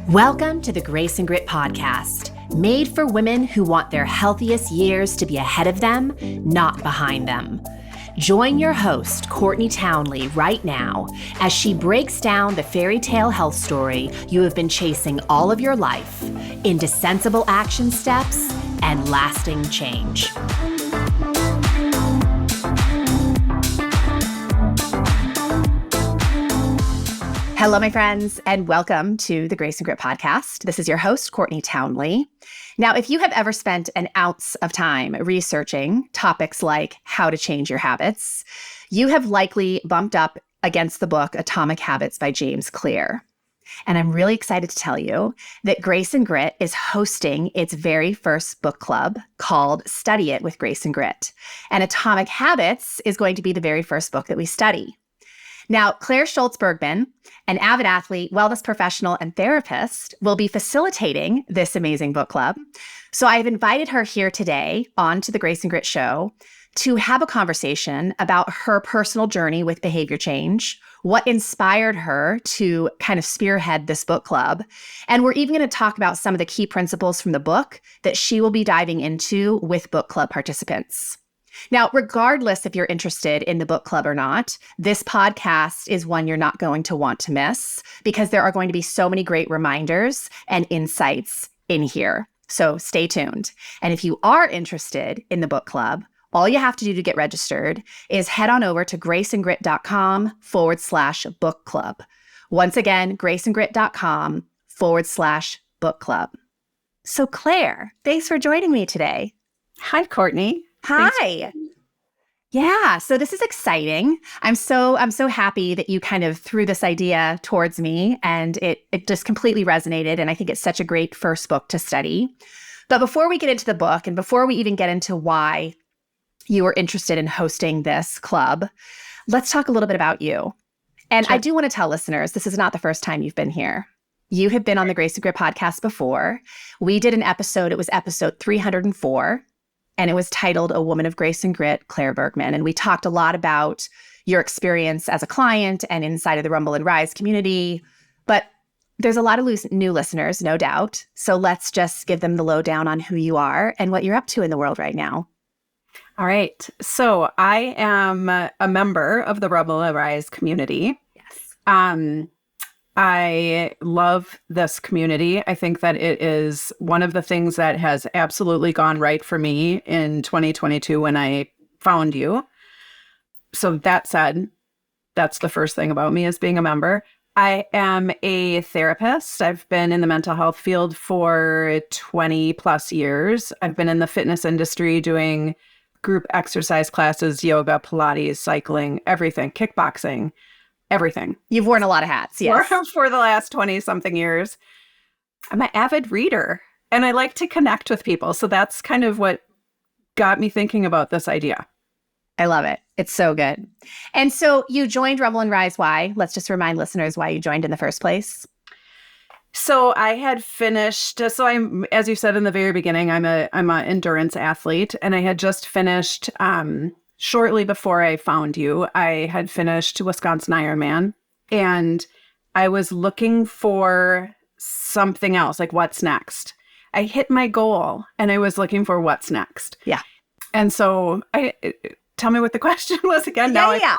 Welcome to the Grace and Grit podcast, made for women who want their healthiest years to be ahead of them, not behind them. Join your host, Courtney Townley, right now as she breaks down the fairy tale health story you have been chasing all of your life into sensible action steps and lasting change. Hello, my friends, and welcome to the Grace and Grit podcast. This is your host, Courtney Townley. Now, if you have ever spent an ounce of time researching topics like how to change your habits, you have likely bumped up against the book Atomic Habits by James Clear. And I'm really excited to tell you that Grace and Grit is hosting its very first book club called Study It with Grace and Grit. And Atomic Habits is going to be the very first book that we study. Now, Schulz Bergman, an avid athlete, wellness professional, and therapist, will be facilitating this amazing book club. So I've invited her here today onto the Grace and Grit show to have a conversation about her personal journey with behavior change, what inspired her to kind of spearhead this book club. And we're even going to talk about some of the key principles from the book that she will be diving into with book club participants. Now, regardless if you're interested in the book club or not, this podcast is one you're not going to want to miss because there are going to be so many great reminders and insights in here. So stay tuned. And if you are interested in the book club, all you have to do to get registered is head on over to graceandgrit.com/book club. Once again, graceandgrit.com/book club. So Claire, thanks for joining me today. Hi, Courtney. Hi. Yeah, so this is exciting. I'm so happy that you kind of threw this idea towards me and it just completely resonated. And I think it's such a great first book to study. But before we get into the book and before we even get into why you were interested in hosting this club, let's talk a little bit about you. And I do want to tell listeners, this is not the first time you've been here. You have been on the Grace and Grit podcast before. We did an episode, it was episode 304. And it was titled A Woman of Grace and Grit, Claire Bergman. And we talked a lot about your experience as a client and inside of the Rumble and Rise community. But there's a lot of new listeners, no doubt. So let's just give them the lowdown on who you are and what you're up to in the world right now. All right. So I am a member of the Rumble and Rise community. Yes. I love this community. I think that it is one of the things that has absolutely gone right for me in 2022 when I found you. So that said, that's the first thing about me is being a member. I am a therapist. I've been in the mental health field for 20 plus years. I've been in the fitness industry doing group exercise classes, yoga, Pilates, cycling, everything, kickboxing. Everything. You've worn a lot of hats, yes. For the last 20-something years. I'm an avid reader, and I like to connect with people. So that's kind of what got me thinking about this idea. I love it. It's so good. And so you joined Rumble and Rise. Why? Let's just remind listeners why you joined in the first place. So I had finished, I'm, as you said in the very beginning, I'm an endurance athlete, and I had just finished, shortly before I found you, I had finished Wisconsin Ironman, and I was looking for something else, like what's next. I hit my goal, and I was looking for what's next. Yeah. And so tell me what the question was again. Yeah.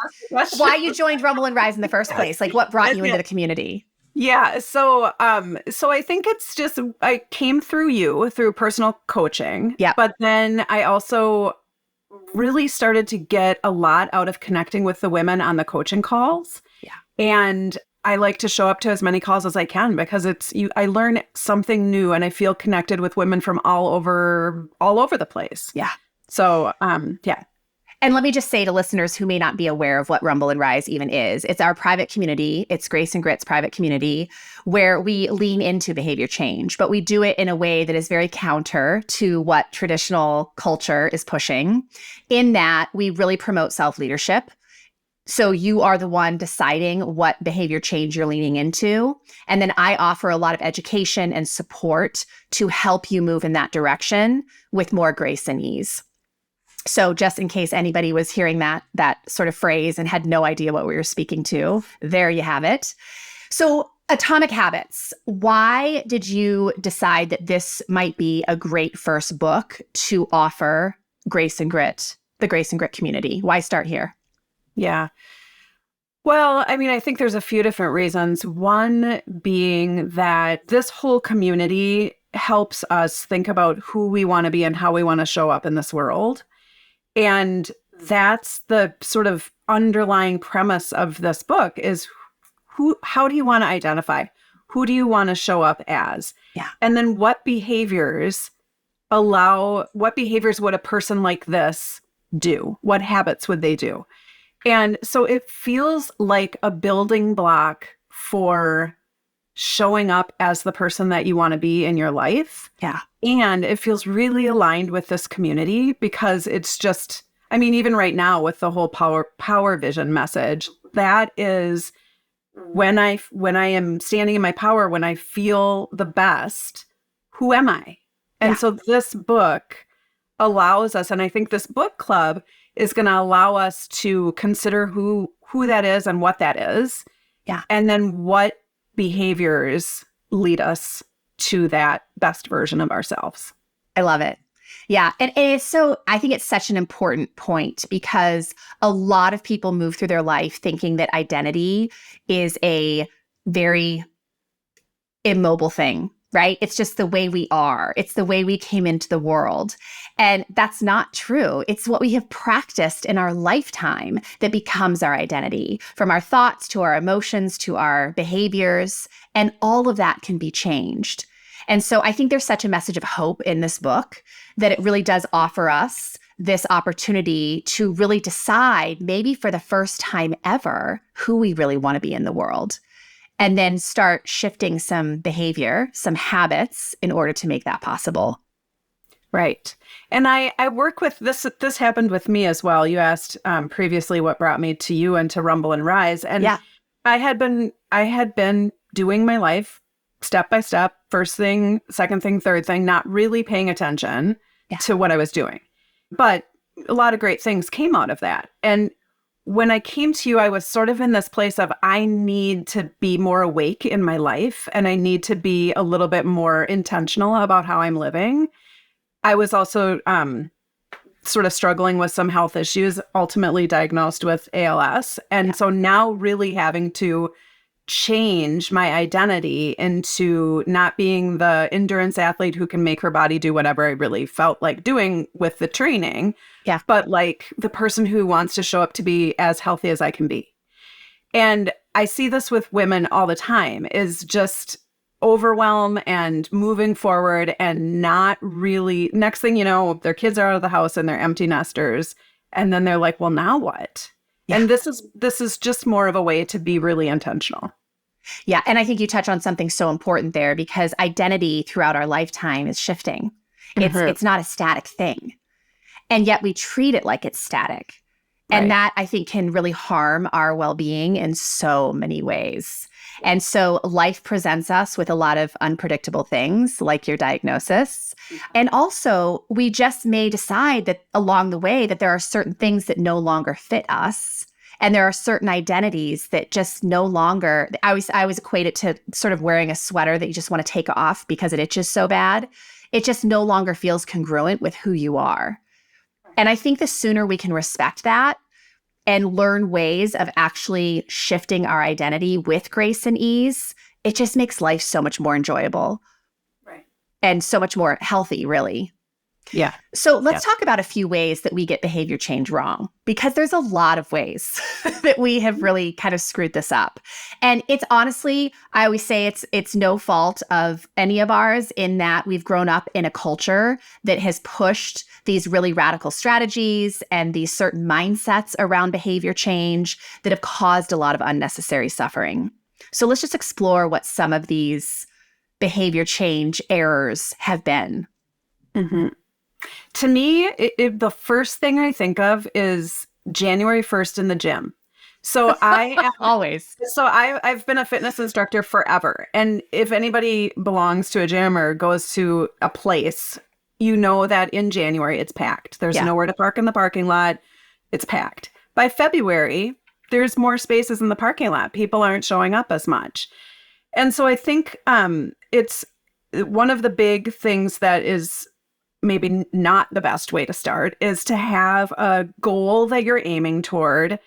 Why you joined Rumble and Rise in the first place? Like what brought you into the community? Yeah. So I think it's just, I came through you through personal coaching. Yeah. But then I also really started to get a lot out of connecting with the women on the coaching calls. Yeah. And I like to show up to as many calls as I can because I learn something new and I feel connected with women from all over the place. Yeah. So, yeah. And let me just say to listeners who may not be aware of what Rumble and Rise even is, it's our private community. It's Grace and Grit's private community where we lean into behavior change, but we do it in a way that is very counter to what traditional culture is pushing, in that we really promote self-leadership. So you are the one deciding what behavior change you're leaning into. And then I offer a lot of education and support to help you move in that direction with more grace and ease. So just in case anybody was hearing that sort of phrase and had no idea what we were speaking to, there you have it. So Atomic Habits. Why did you decide that this might be a great first book to offer Grace and Grit, the Grace and Grit community? Why start here? Yeah. Well, I mean, I think there's a few different reasons. One being that this whole community helps us think about who we want to be and how we want to show up in this world. And that's the sort of underlying premise of this book is how do you want to identify? Who do you want to show up as? Yeah. And then what behaviors would a person like this do? What habits would they do? And so it feels like a building block for showing up as the person that you want to be in your life. Yeah. And it feels really aligned with this community because it's just, I mean, even right now with the whole power vision message, that is when I am standing in my power, when I feel the best, who am I? And so this book allows us, and I think this book club is going to allow us to consider who that is and what that is. Yeah. And then what behaviors lead us to that best version of ourselves. I love it. Yeah. And it's so, I think it's such an important point because a lot of people move through their life thinking that identity is a very immobile thing, right? It's just the way we are. It's the way we came into the world. And that's not true. It's what we have practiced in our lifetime that becomes our identity, from our thoughts to our emotions to our behaviors. And all of that can be changed. And so I think there's such a message of hope in this book that it really does offer us this opportunity to really decide, maybe for the first time ever, who we really want to be in the world. And then start shifting some behavior, some habits in order to make that possible. Right. And I work with this. This happened with me as well. You asked previously what brought me to you and to Rumble and Rise. And yeah. I had been doing my life step by step, first thing, second thing, third thing, not really paying attention to what I was doing. But a lot of great things came out of that. And when I came to you, I was sort of in this place of I need to be more awake in my life and I need to be a little bit more intentional about how I'm living. I was also sort of struggling with some health issues, ultimately diagnosed with ALS. And so now really having to change my identity into not being the endurance athlete who can make her body do whatever I really felt like doing with the training, but like the person who wants to show up to be as healthy as I can be. And I see this with women all the time, is just overwhelm and moving forward and not really, next thing you know, their kids are out of the house and they're empty nesters. And then they're like, well, now what? Yeah. And this is just more of a way to be really intentional. Yeah. And I think you touch on something so important there because identity throughout our lifetime is shifting. It's not a static thing. And yet we treat it like it's static. And that I think can really harm our well-being in so many ways. And so life presents us with a lot of unpredictable things like your diagnosis. And also we just may decide that along the way that there are certain things that no longer fit us. And there are certain identities that just no longer, I always equate it to sort of wearing a sweater that you just want to take off because it itches so bad. It just no longer feels congruent with who you are. And I think the sooner we can respect that and learn ways of actually shifting our identity with grace and ease, it just makes life so much more enjoyable. Right. And so much more healthy, really. Yeah. So let's talk about a few ways that we get behavior change wrong, because there's a lot of ways that we have really kind of screwed this up. And it's honestly, I always say it's no fault of any of ours in that we've grown up in a culture that has pushed these really radical strategies and these certain mindsets around behavior change that have caused a lot of unnecessary suffering. So let's just explore what some of these behavior change errors have been. Mm-hmm. To me, the first thing I think of is January 1st in the gym. So I've been a fitness instructor forever. And if anybody belongs to a gym or goes to a place, you know that in January it's packed. There's nowhere to park in the parking lot. It's packed. By February, there's more spaces in the parking lot. People aren't showing up as much. And so I think it's one of the big things that is maybe not the best way to start is to have a goal that you're aiming toward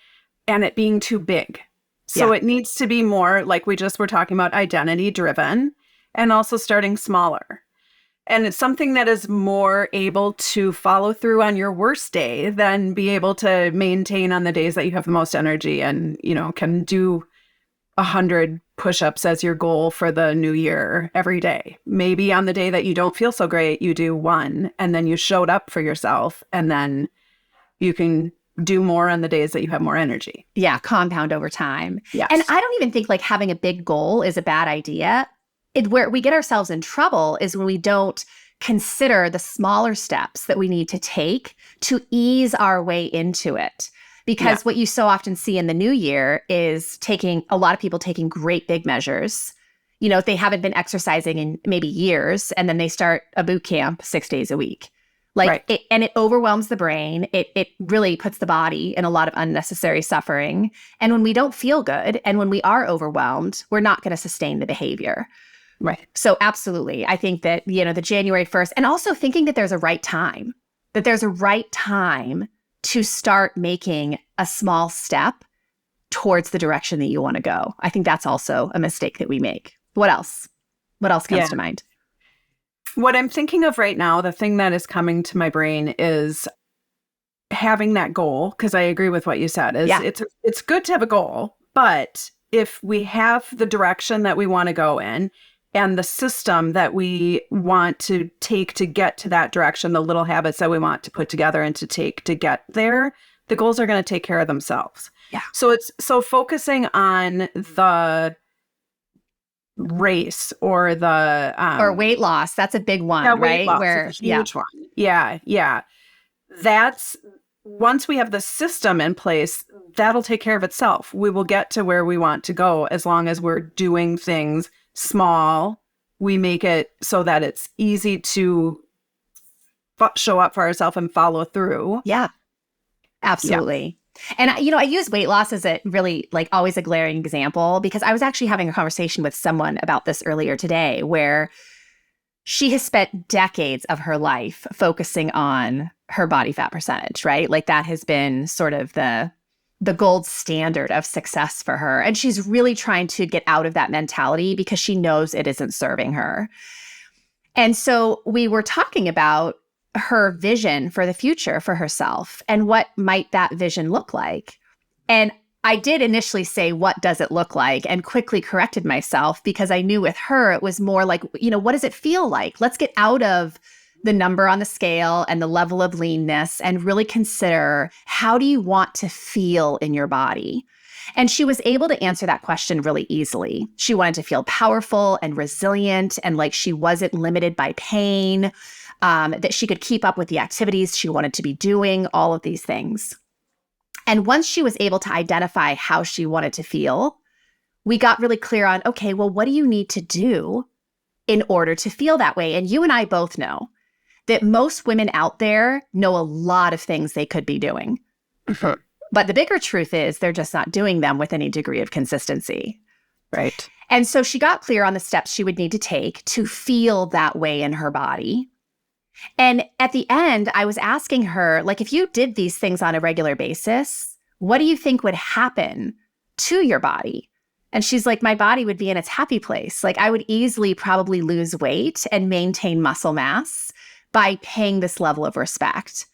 and it being too big. So it needs to be more like we just were talking about, identity driven, and also starting smaller. And it's something that is more able to follow through on your worst day than be able to maintain on the days that you have the most energy and, you know, can do 100 push-ups as your goal for the new year every day. Maybe on the day that you don't feel so great, you do 1, and then you showed up for yourself, and then you can do more on the days that you have more energy. Yeah, compound over time. Yes. And I don't even think like having a big goal is a bad idea. Where we get ourselves in trouble is when we don't consider the smaller steps that we need to take to ease our way into it. Because what you so often see in the new year is a lot of people taking great big measures. You know, if they haven't been exercising in maybe years, and then they start a boot camp 6 days a week. And it overwhelms the brain. It really puts the body in a lot of unnecessary suffering. And when we don't feel good and when we are overwhelmed, we're not going to sustain the behavior. Right. So absolutely. I think that, you know, the January 1st, and also thinking that there's a right time to start making a small step towards the direction that you want to go. I think that's also a mistake that we make. What else? What else comes to mind? What I'm thinking of right now, the thing that is coming to my brain is having that goal, because I agree with what you said, is it's good to have a goal, but if we have the direction that we want to go in and the system that we want to take to get to that direction, the little habits that we want to put together and to take to get there, the goals are going to take care of themselves. Yeah. So it's focusing on the race or the or weight loss. That's a big one, right? Weight loss is a huge one. Yeah. That's once we have the system in place, that'll take care of itself. We will get to where we want to go as long as we're doing things small. We make it so that it's easy to show up for ourselves and follow through. Yeah, absolutely. And, you know, I use weight loss as a really like always a glaring example because I was actually having a conversation with someone about this earlier today where she has spent decades of her life focusing on her body fat percentage, right? Like that has been sort of the gold standard of success for her. And she's really trying to get out of that mentality because she knows it isn't serving her. And so we were talking about her vision for the future for herself and what might that vision look like. And I did initially say, what does it look like? And quickly corrected myself because I knew with her, it was more like, you know, what does it feel like? Let's get out of the number on the scale and the level of leanness and really consider, how do you want to feel in your body? And she was able to answer that question really easily. She wanted to feel powerful and resilient and like she wasn't limited by pain, that she could keep up with the activities she wanted to be doing, all of these things. And once she was able to identify how she wanted to feel, we got really clear on, okay, well, what do you need to do in order to feel that way? And you and I both know that most women out there know a lot of things they could be doing. Mm-hmm. But the bigger truth is they're just not doing them with any degree of consistency. Right. And so she got clear on the steps she would need to take to feel that way in her body. And at the end, I was asking her, like, if you did these things on a regular basis, what do you think would happen to your body? And she's like, my body would be in its happy place. Like, I would easily probably lose weight and maintain muscle mass by paying this level of respect.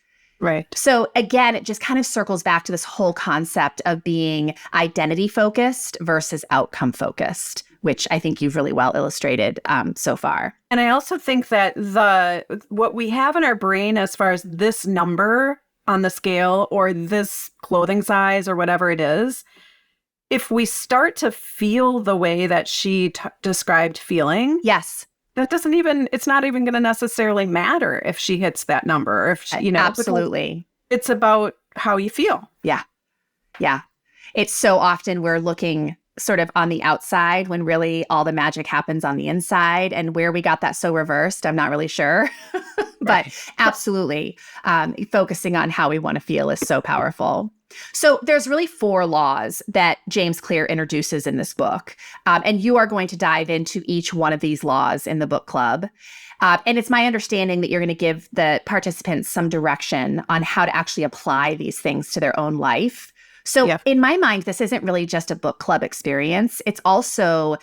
Right. So again, it just kind of circles back to this whole concept of being identity focused versus outcome focused, which I think you've really well illustrated so far. And I also think that what we have in our brain as far as this number on the scale or this clothing size or whatever it is, if we start to feel the way that she described feeling, yes, it's not even going to necessarily matter if she hits that number. If she, absolutely, it's about how you feel. Yeah. It's so often we're looking sort of on the outside when really all the magic happens on the inside. And where we got that so reversed, I'm not really sure. But absolutely, focusing on how we want to feel is so powerful. So there's really 4 laws that James Clear introduces in this book. And you are going to dive into each one of these laws in the book club. And it's my understanding that you're going to give the participants some direction on how to actually apply these things to their own life. So in my mind, this isn't really just a book club experience. It's also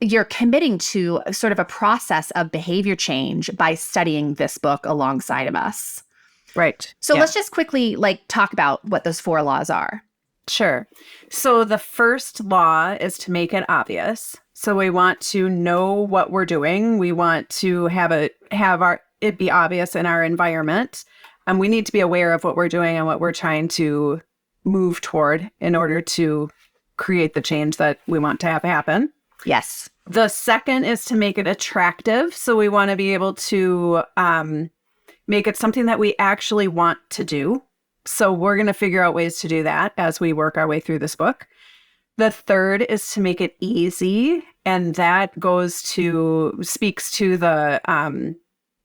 you're committing to sort of a process of behavior change by studying this book alongside of us. Right. So let's just quickly talk about what those 4 laws are. Sure. So the first law is to make it obvious. So we want to know what we're doing. We want to have it be obvious in our environment. And we need to be aware of what we're doing and what we're trying to move toward in order to create the change that we want to have happen. Yes. The second is to make it attractive. So we want to be able to make it something that we actually want to do. So we're going to figure out ways to do that as we work our way through this book. The third is to make it easy. And that speaks to the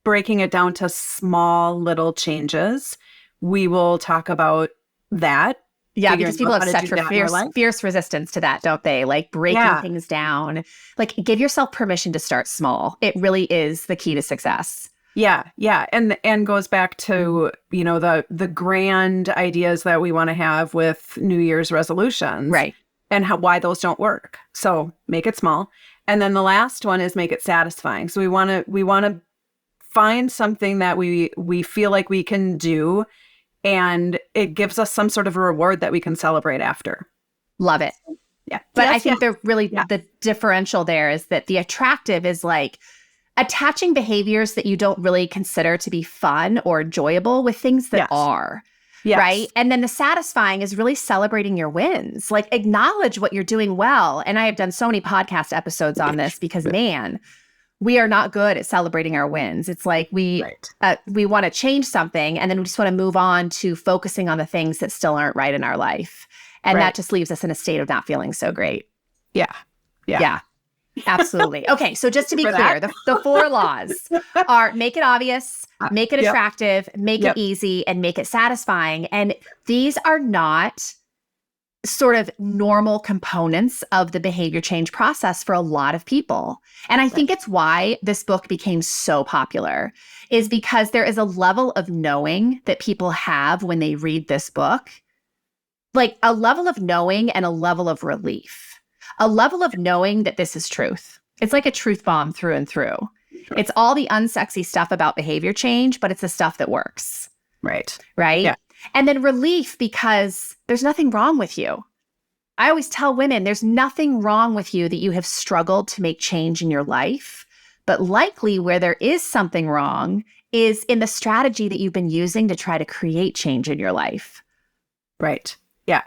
breaking it down to small little changes. We will talk about that. Yeah, because people have such a fierce resistance to that, don't they? Breaking things down. Give yourself permission to start small. It really is the key to success. Yeah. And goes back to, the grand ideas that we want to have with New Year's resolutions. Right. And why those don't work. So make it small. And then the last one is make it satisfying. So we want to find something that we feel like we can do, and it gives us some sort of a reward that we can celebrate after. Love it. Yeah. But I think the differential there is that the attractive is attaching behaviors that you don't really consider to be fun or enjoyable with things that are. Yes. Right. And then the satisfying is really celebrating your wins. Acknowledge what you're doing well. And I have done so many podcast episodes on this because, man, we are not good at celebrating our wins. It's we want to change something, and then we just want to move on to focusing on the things that still aren't right in our life. And that just leaves us in a state of not feeling so great. Yeah. Absolutely. Okay. So just to be clear, the 4 laws are make it obvious, make it attractive, make it easy, and make it satisfying. And these are not sort of normal components of the behavior change process for a lot of people. And I think it's why this book became so popular, is because there is a level of knowing that people have when they read this book, a level of knowing and a level of relief. A level of knowing that this is truth. It's like a truth bomb through and through. Sure. It's all the unsexy stuff about behavior change, but it's the stuff that works. Right. Yeah. And then relief, because there's nothing wrong with you. I always tell women there's nothing wrong with you that you have struggled to make change in your life. But likely where there is something wrong is in the strategy that you've been using to try to create change in your life. Right. Yeah.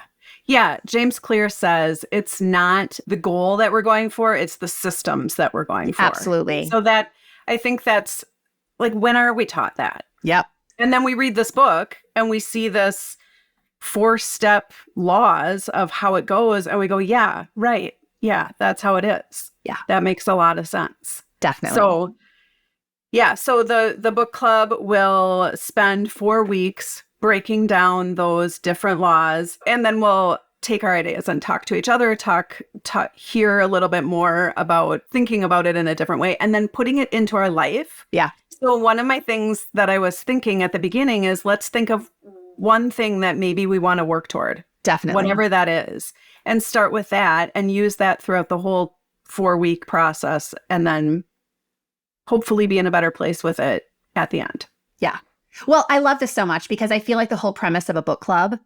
Yeah, James Clear says it's not the goal that we're going for, it's the systems that we're going for. Absolutely. So that, I think that's, when are we taught that? Yep. And then we read this book and we see this 4-step laws of how it goes, and we go, yeah, right. Yeah, that's how it is. Yeah. That makes a lot of sense. Definitely. So, so the book club will spend 4 weeks breaking down those different laws, and then we'll take our ideas and talk to each other, hear a little bit more about thinking about it in a different way, and then putting it into our life. Yeah. So one of my things that I was thinking at the beginning is, let's think of one thing that maybe we want to work toward. Definitely. Whatever that is, and start with that and use that throughout the whole 4-week process, and then hopefully be in a better place with it at the end. Yeah. Well, I love this so much because I feel like the whole premise of a book club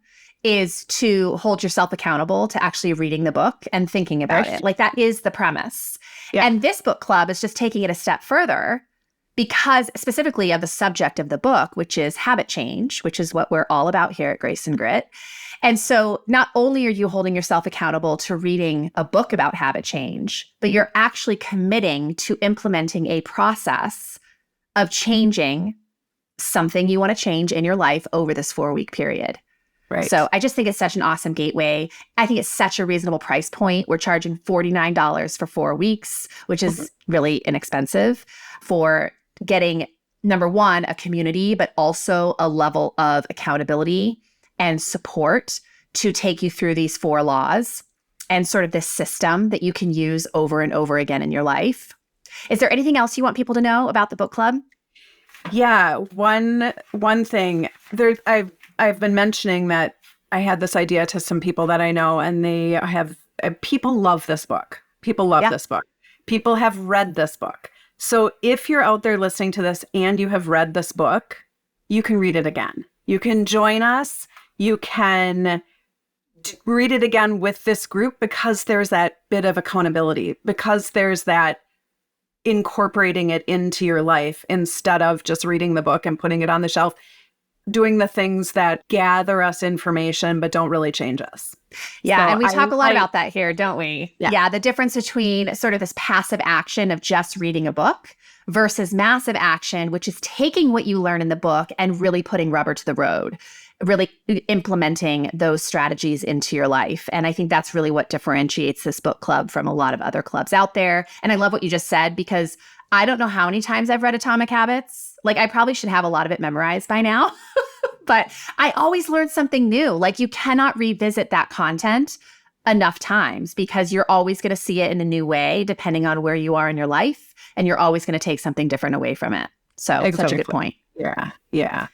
is to hold yourself accountable to actually reading the book and thinking about it. That is the premise. Yeah. And this book club is just taking it a step further because specifically of the subject of the book, which is habit change, which is what we're all about here at Grace and Grit. And so not only are you holding yourself accountable to reading a book about habit change, but you're actually committing to implementing a process of changing something you want to change in your life over this 4-week period. Right. So I just think it's such an awesome gateway. I think it's such a reasonable price point. We're charging $49 for 4 weeks, which is really inexpensive for getting, number one, a community, but also a level of accountability and support to take you through these 4 laws and sort of this system that you can use over and over again in your life. Is there anything else you want people to know about the book club? Yeah, one thing. I've been mentioning that I had this idea to some people that I know, and people love this book. People love this book. People have read this book. So if you're out there listening to this and you have read this book, you can read it again. You can join us. You can read it again with this group, because there's that bit of accountability, because there's that incorporating it into your life instead of just reading the book and putting it on the shelf, doing the things that gather us information but don't really change us. Yeah, and we talk a lot about that here, don't we? Yeah, the difference between sort of this passive action of just reading a book versus massive action, which is taking what you learn in the book and really putting rubber to the road, really implementing those strategies into your life. And I think that's really what differentiates this book club from a lot of other clubs out there. And I love what you just said, because I don't know how many times I've read Atomic Habits. Like, I probably should have a lot of it memorized by now, but I always learn something new. Like, you cannot revisit that content enough times, because you're always going to see it in a new way, depending on where you are in your life. And you're always going to take something different away from it. So exactly. Such a good point. Yeah.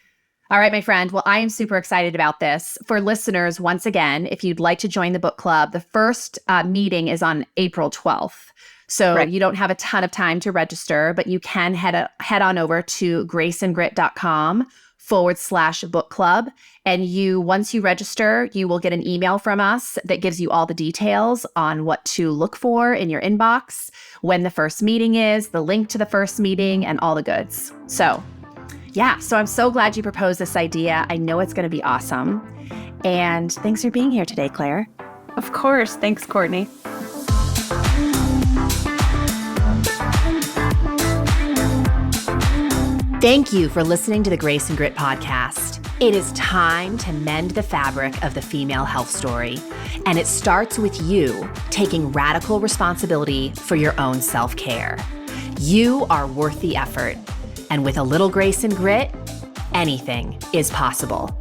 All right, my friend. Well, I am super excited about this. For listeners, once again, if you'd like to join the book club, the first meeting is on April 12th. So you don't have a ton of time to register, but you can head on over to graceandgrit.com/book club. And once you register, you will get an email from us that gives you all the details on what to look for in your inbox, when the first meeting is, the link to the first meeting, and all the goods. So I'm so glad you proposed this idea. I know it's going to be awesome. And thanks for being here today, Claire. Of course. Thanks, Courtney. Thank you for listening to the Grace and Grit podcast. It is time to mend the fabric of the female health story. And it starts with you taking radical responsibility for your own self-care. You are worth the effort. And with a little grace and grit, anything is possible.